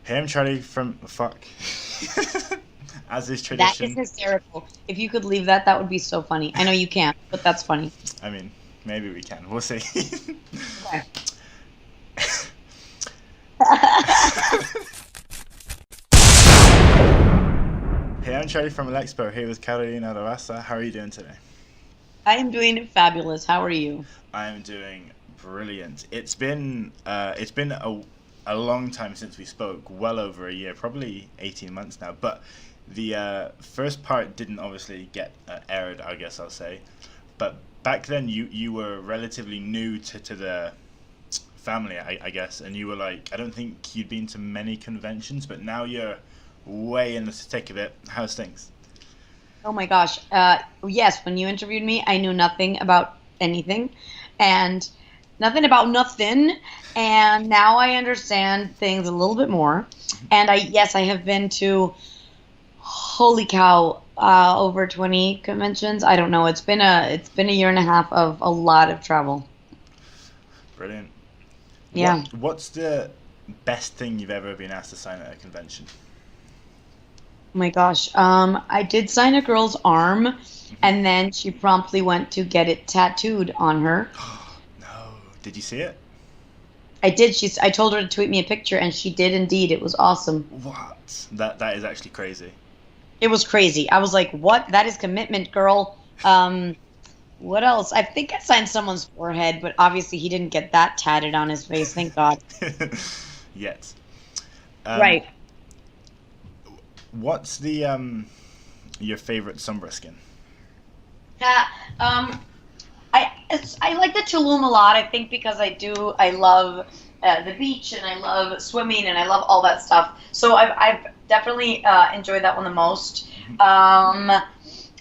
Hey, I'm Charlie from fuck. As is That is tradition. hysterical. If you could leave that, that would be so funny. I know you can't, but that's funny. I mean, maybe we can. We'll see. Okay. Hey, I'm Charlie from Elecspo. Here with Carolina Ravassa. How are you doing today? I am doing fabulous. How are you? I am doing brilliant. It's been a long time since we spoke. Well over a year, probably 18 months now. But the first part didn't obviously get aired. I guess I'll say. But back then, you were relatively new to the family, I guess, and you were like, I don't think you'd been to many conventions, but now you're way in the thick of it. How's things? Oh my gosh. Yes, when you interviewed me, I knew nothing about anything and nothing about nothing. And now I understand things a little bit more. And yes, I have been to, holy cow, over 20 conventions. I don't know. It's been a year and a half of a lot of travel. Brilliant. Yeah. What's the best thing you've ever been asked to sign at a convention? Oh my gosh. I did sign a girl's arm, and then she promptly went to get it tattooed on her. No. Did you see it? I did. I told her to tweet me a picture, and she did indeed. It was awesome. What? That is actually crazy. It was crazy. I was like, "What? That is commitment, girl." What else? I think I signed someone's forehead, but obviously he didn't get that tatted on his face. Thank God. Yet. Um, Right. what's the your favorite Sombra skin? Yeah. Um, I like the Tulum a lot. I think because I love the beach and I love swimming and I love all that stuff. So I've definitely enjoyed that one the most.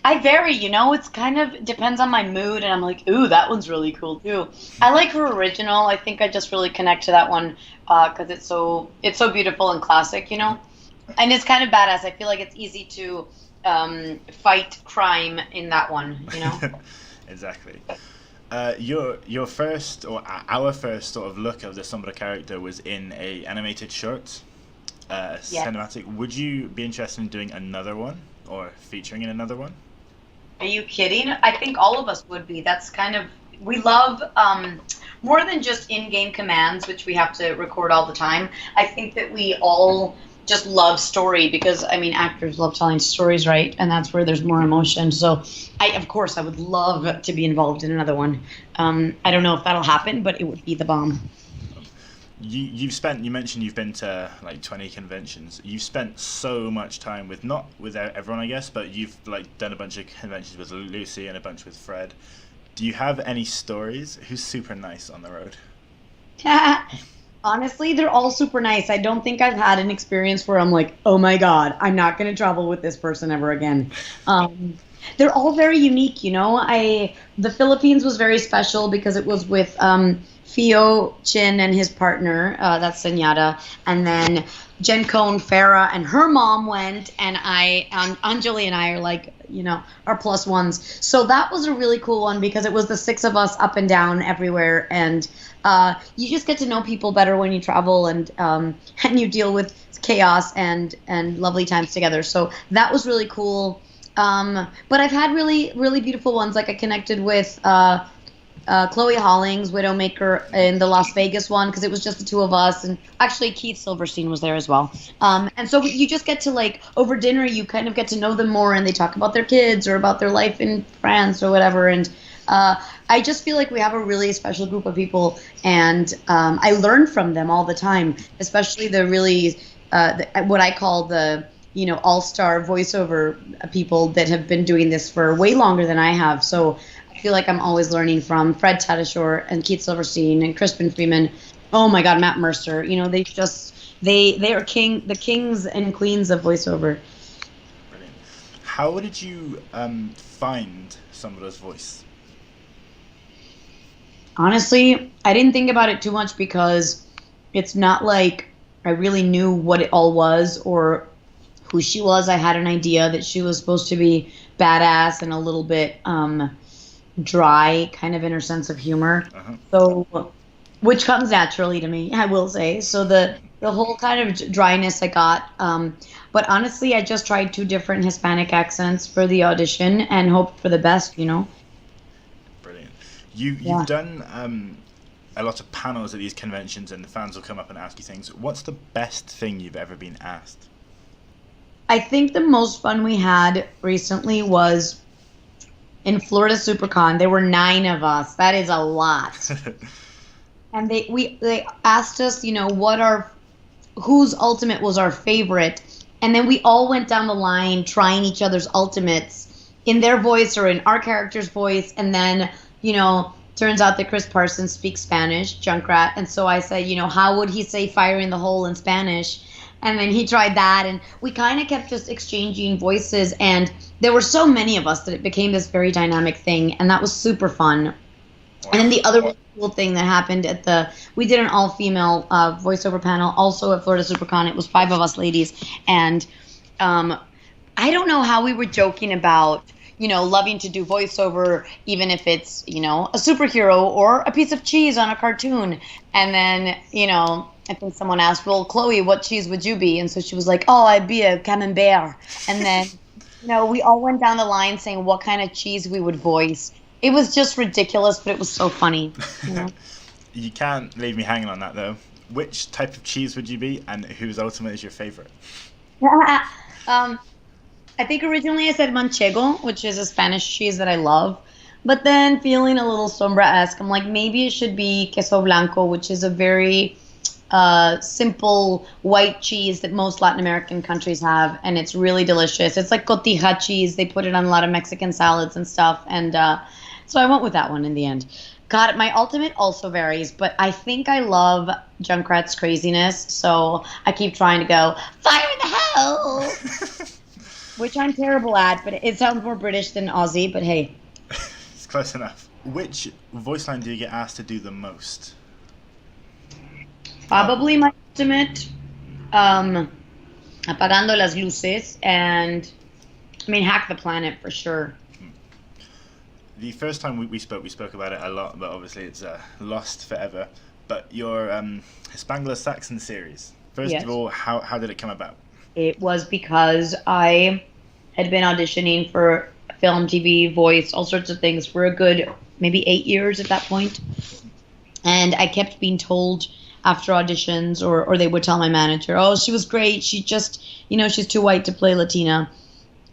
I vary, it's kind of depends on my mood, and I'm like, ooh, that one's really cool too. I like her original. I think I just really connect to that one because it's so beautiful and classic. And it's kind of badass. I feel like it's easy to fight crime in that one. Exactly. Your first or our first sort of look of the Sombra character was in a animated short, Yeah. cinematic. Would you be interested in doing another one or featuring in another one? Are you kidding? I think all of us would be. That's kind of we love more than just in-game commands, which we have to record all the time. I think that we all just love story because I mean actors love telling stories, right? And that's where there's more emotion. So of course I would love to be involved in another one. I don't know if that'll happen, but it would be the bomb. You mentioned you've been to like 20 conventions. You've spent so much time with not with everyone, I guess, but you've like done a bunch of conventions with Lucy and a bunch with Fred. Do you have any stories? Who's super nice on the road? Honestly, they're all super nice. I don't think I've had an experience where I'm like, oh my God, I'm not going to travel with this person ever again. Um, they're all very unique. The Philippines was very special because it was with Fio Chin and his partner, that's Senyata, and then Jen Cone Farah and her mom went, and Anjali and I are like, our plus ones. So that was a really cool one because it was the six of us up and down everywhere, and you just get to know people better when you travel, and you deal with chaos and lovely times together. So that was really cool. But I've had really really beautiful ones. Like I connected with Chloe Hollings, Widowmaker, in the Las Vegas one because it was just the two of us, and actually Keith Silverstein was there as well. And so you just get to like over dinner, you kind of get to know them more, and they talk about their kids or about their life in France or whatever. And I just feel like we have a really special group of people, and I learn from them all the time, especially the really what I call the all-star voiceover people that have been doing this for way longer than I have. So I feel like I'm always learning from Fred Tatasciore and Keith Silverstein and Crispin Freeman. Oh my God, Matt Mercer. They are the kings and queens of voiceover. Brilliant. How did you find Sombra's voice? Honestly, I didn't think about it too much because it's not like I really knew what it all was or who she was. I had an idea that she was supposed to be badass and a little bit dry, kind of in her sense of humor. Uh-huh. So which comes naturally to me, I will say. So the whole kind of dryness I got. But honestly, I just tried two different Hispanic accents for the audition and hoped for the best. You know. Brilliant. Yeah. You've done a lot of panels at these conventions, and the fans will come up and ask you things. What's the best thing you've ever been asked? I think the most fun we had recently was in Florida SuperCon. There were 9 of us. That is a lot. And they asked us, what our whose ultimate was our favorite, and then we all went down the line trying each other's ultimates in their voice or in our character's voice, and then turns out that Chris Parsons speaks Spanish, Junkrat, and so I said, how would he say fire in the hole in Spanish? And then he tried that, and we kind of kept just exchanging voices, and there were so many of us that it became this very dynamic thing, and that was super fun. And then the other really cool thing that happened we did an all-female voiceover panel also at Florida SuperCon. It was 5 of us ladies, and I don't know how we were joking about, loving to do voiceover, even if it's, a superhero or a piece of cheese on a cartoon. And then, I think someone asked, well, Chloe, what cheese would you be? And so she was like, oh, I'd be a camembert. And then, we all went down the line saying what kind of cheese we would voice. It was just ridiculous, but it was so funny. You can't leave me hanging on that, though. Which type of cheese would you be, and whose ultimate is your favorite? I think originally I said manchego, which is a Spanish cheese that I love. But then feeling a little Sombra-esque, I'm like, maybe it should be queso blanco, which is a very simple white cheese that most Latin American countries have, and it's really delicious. It's like cotija cheese. They put it on a lot of Mexican salads and stuff, and so I went with that one in the end. God, my ultimate also varies, but I think I love Junkrat's craziness, so I keep trying to go, fire in the hole! Which I'm terrible at, but it sounds more British than Aussie, but hey. It's close enough. Which voice line do you get asked to do the most? Probably my ultimate, apagando las luces, and, hack the planet for sure. The first time we spoke about it a lot, but obviously it's lost forever. But your Hispanglo-Saxon series, first Yes. of all, how did it come about? It was because I had been auditioning for film, TV, voice, all sorts of things for a good maybe 8 years at that point. And I kept being told after auditions, or they would tell my manager, oh, she was great, she just, she's too white to play Latina.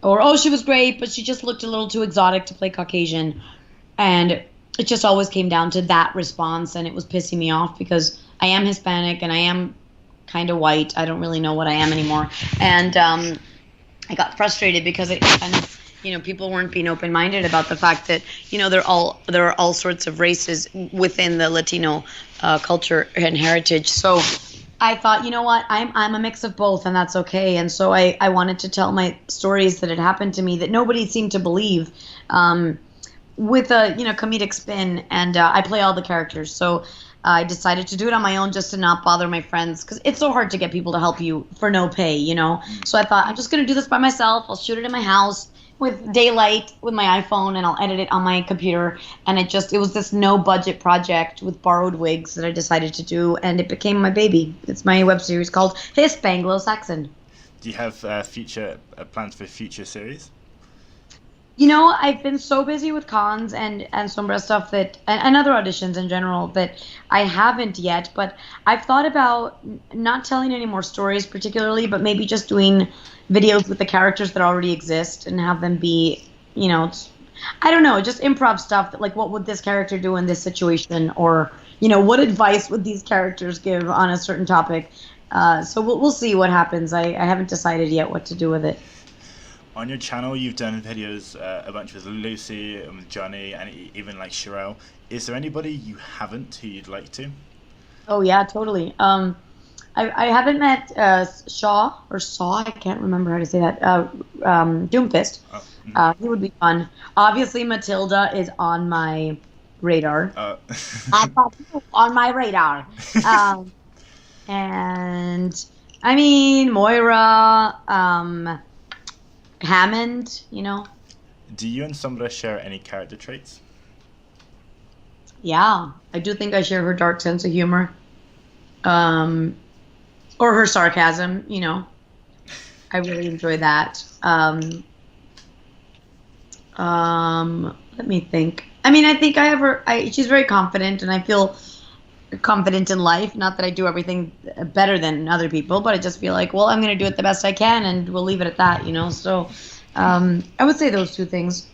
Or, oh, she was great, but she just looked a little too exotic to play Caucasian. And it just always came down to that response, and it was pissing me off because I am Hispanic and I am kind of white. I don't really know what I am anymore. And I got frustrated because it kind of, people weren't being open-minded about the fact that, there are all sorts of races within the Latino culture and heritage. So I thought, you know what, I'm a mix of both, and that's okay. And so I wanted to tell my stories that had happened to me that nobody seemed to believe, with a comedic spin, and I play all the characters. So I decided to do it on my own just to not bother my friends, because it's so hard to get people to help you for no pay, So I thought, I'm just going to do this by myself. I'll shoot it in my house with daylight with my iPhone, and I'll edit it on my computer. And it was this no budget project with borrowed wigs that I decided to do, and it became my baby. It's my web series called Hispanglo-Saxon. Do you have future plans for future series? I've been so busy with cons and Sombra stuff and other auditions in general that I haven't yet, but I've thought about not telling any more stories particularly, but maybe just doing videos with the characters that already exist and have them be, I don't know, just improv stuff that, like, what would this character do in this situation, or, what advice would these characters give on a certain topic. So we'll see what happens. I haven't decided yet what to do with it. On your channel, you've done videos a bunch with Lucy and with Johnny, and even like Sherelle. Is there anybody you haven't who you'd like to? Oh yeah, totally. I haven't met Shaw or Saw. I can't remember how to say that. Doomfist. Oh. He would be fun. Obviously, Matilda is on my radar. I thought on my radar. And Moira. Hammond, Do you and Sombra share any character traits? Yeah, I do think I share her dark sense of humor, um, or her sarcasm. I really enjoy that. Let me think. I mean, I think I have her. She's very confident, and I feel confident in life. Not that I do everything better than other people, but I just feel like, well, I'm going to do it the best I can, and we'll leave it at that. So, I would say those two things.